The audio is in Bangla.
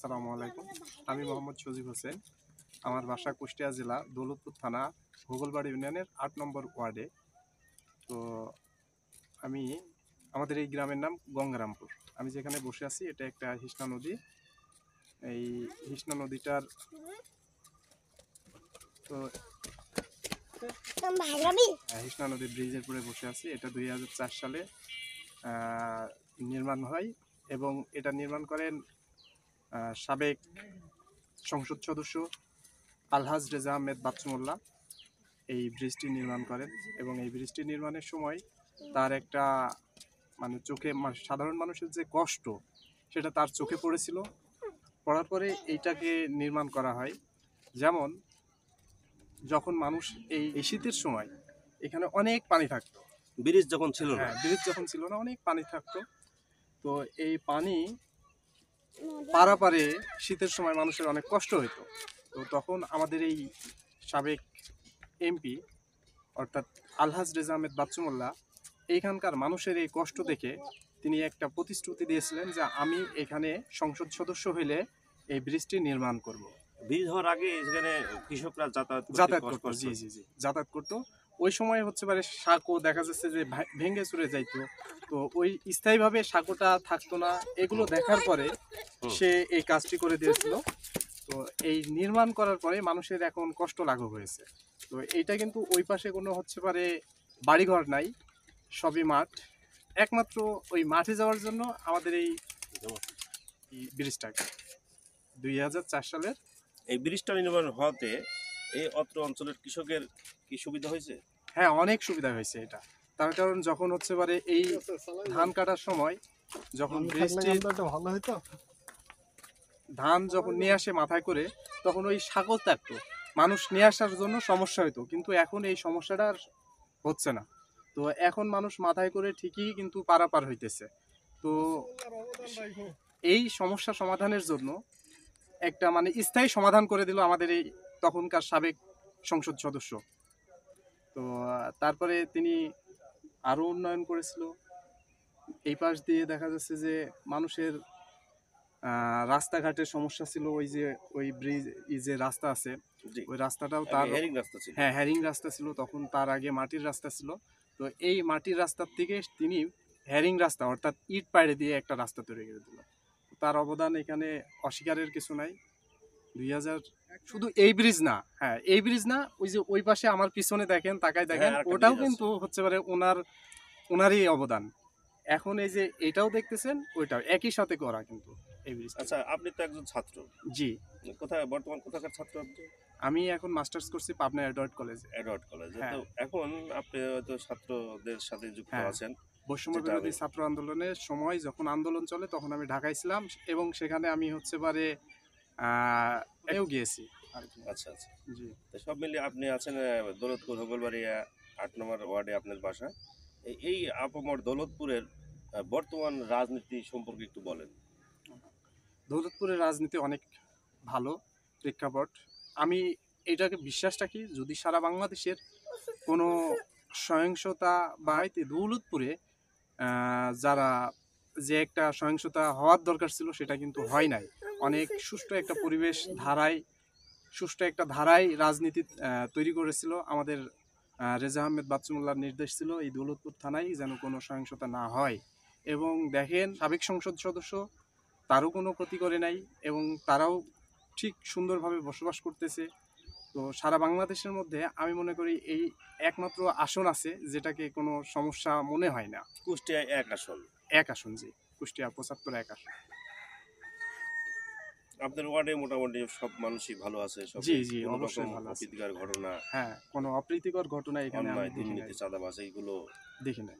আসসালামু আলাইকুম। আমি মোহাম্মদ সজীব হোসেন। আমার বাসা কুষ্টিয়া জেলা দৌলতপুর থানা ভূগোলবাড়ি ইউনিয়নের ৮ নম্বর ওয়ার্ডে। তো আমি আমাদের এই গ্রামের নাম গঙ্গারামপুর। আমি যেখানে বসে আছি এটা একটা হিসনা নদী। এই হিসনা নদীটার তো হিসনা নদীর ব্রিজের উপরে বসে আছি। এটা 2004 সালে নির্মাণ হয় এবং এটা নির্মাণ করেন সাবেক সংসদ সদস্য আলহাজ রেজা আহমেদ বাচ্চুমোল্লা। এই ব্রিজটি নির্মাণ করেন এবং এই ব্রিজটি নির্মাণের সময় তার একটা মানে চোখে সাধারণ মানুষের যে কষ্ট সেটা তার চোখে পড়েছিল। পড়ার পরে এইটাকে নির্মাণ করা হয়। যেমন যখন মানুষ এই শীতের সময় এখানে অনেক পানি থাকতো, ব্রিজ যখন ছিল না, ব্রিজ যখন ছিল না অনেক পানি থাকতো। তো এই পানি পারাপারে শীতের সময় মানুষের অনেক কষ্ট হতো। তো তখন আমাদের এই সাবেক এমপি অর্থাৎ আলহাজ রেজা আহমেদ বাচ্চুমোল্লা এইখানকার মানুষের এই কষ্ট দেখে তিনি একটা প্রতিশ্রুতি দিয়েছিলেন যে আমি এখানে সংসদ সদস্য হইলে এই ব্রিজটি নির্মাণ করব। ব্রিজ হওয়ার আগে এখানে কৃষকরা যাতায়াত করতো। জি জি জি যাতায়াত করতো। ওই সময় হচ্ছে পারে সাঁকো দেখা যাচ্ছে যে ভেঙে চুরে যাইতো। তো ওই স্থায়ীভাবে সাঁকোটা থাকতো না। এগুলো দেখার পরে সে এই কাজটি করে দিয়েছিল। তো এই নির্মাণ করার পরে মানুষের এখন কষ্ট লাঘব হয়েছে। তো এইটা কিন্তু ওই পাশে কোনো হচ্ছে পারে বাড়িঘর নাই, সবই মাঠ। একমাত্র ওই মাঠে যাওয়ার জন্য আমাদের এই ব্রিজটা 2004 সালের এই ব্রিজটা নির্মাণ হওয়াতে এই অত্র অঞ্চলের কৃষকের কি সুবিধা হয়েছে? হ্যাঁ, অনেক সুবিধা হয়েছে এটা। তার কারণ যখন হচ্ছে পারে এই ধান কাটার সময় যখন ব্রিজটি ধান যখন নিয়ে আসে মাথায় করে তখন ওই সাঁকো থাকতো, মানুষ নিয়ে আসার জন্য সমস্যা হতো। কিন্তু এখন এই সমস্যাটা আর হচ্ছে না। তো এখন মানুষ মাথায় করে ঠিকই কিন্তু পারাপার হইতেছে। তো এই সমস্যা সমাধানের জন্য একটা মানে স্থায়ী সমাধান করে দিল আমাদের এই তখনকার সাবেক সংসদ সদস্য। তো তারপরে তিনি আরও উন্নয়ন করেছিল। এই পাশ দিয়ে দেখা যাচ্ছে যে মানুষের রাস্তাঘাটের সমস্যা ছিল। ওই ব্রিজ যে রাস্তা আছে ওই রাস্তাটাও তার হ্যারিং রাস্তা ছিল। হ্যাঁ, হ্যারিং রাস্তা ছিল। তখন তার আগে মাটির রাস্তা ছিল। তো এই মাটির রাস্তার থেকে তিনি হ্যারিং রাস্তা অর্থাৎ ইট পাড়ে দিয়ে একটা রাস্তা তৈরি করে দিল। তার অবদান এখানে অস্বীকারের কিছু নাই। 2000 শুধু এই ব্রিজ না, হ্যাঁ এই ব্রিজ না, ওই যে ওই পাশে আমার পিছনে দেখেন, তাকায় দেখেন, ওটাও কিন্তু হচ্ছে পারে ওনারই অবদান। এখন এই যে এটাও দেখতেছেন ওইটাও একই সাথে করা কিন্তু এই ব্রিজ। আচ্ছা, আপনি তো একজন ছাত্র। জি। বর্তমান কোথাকার ছাত্র আপনি? আমি এখন মাস্টার্স করছি পাবনা এডওয়ার্ড কলেজে। এডওয়ার্ড কলেজে। তো এখন আপনি হয়তো ছাত্রদের সাথে যুক্ত আছেন। বৈষম্য বিরোধী ছাত্র আন্দোলনের সময় যখন আন্দোলন চলে তখন আমি ঢাকায় ছিলাম এবং সেখানে আমি হচ্ছে পারে গিয়েছি। আচ্ছা আচ্ছা, জি। তো সব মিলিয়ে আপনি আছেন দৌলতপুর ভূগোলবাড়ি ৮ নম্বর ওয়ার্ডে আপনার বাসা। এই আপামর দৌলতপুরের বর্তমান রাজনীতি সম্পর্কে একটু বলেন। দৌলতপুরের রাজনীতি অনেক ভালো প্রেক্ষাপট। আমি এটাকে বিশ্বাস রাখি যদি সারা বাংলাদেশের কোনো সহিংসতা বা দৌলতপুরে যারা যে একটা সহিংসতা হওয়ার দরকার ছিল সেটা কিন্তু হয় নাই। অনেক সুষ্ঠু একটা পরিবেশ সুষ্ঠু একটা ধারায় রাজনীতি তৈরি করেছিল আমাদের রেজা আহমেদ বাচ্চুমোল্লার নির্দেশ ছিল এই দৌলতপুর থানায় যেন কোনো সহিংসতা না হয়। এবং দেখেন সাবেক সংসদ সদস্য তারও কোনো ক্ষতি করে নাই এবং তারাও ঠিক সুন্দরভাবে বসবাস করতেছে। তো সারা বাংলাদেশের মধ্যে আমি মনে করি এই একমাত্র আসন আছে যেটাকে কোনো সমস্যা মনে হয় না। কুষ্টিয়া এক আসন। জি, কুষ্টিয়া 75 এক আসন। আপনার ওয়ার্ডে মোটামুটি সব মানুষই ভালো আছে? জি জি, অবশ্যই ভালো আছে। অপ্রীতিকর ঘটনা, হ্যাঁ, কোনো অপ্রীতিকর ঘটনা এখানে আমি দুর্নীতি, চাঁদাবাজ এইগুলো দেখি নাই।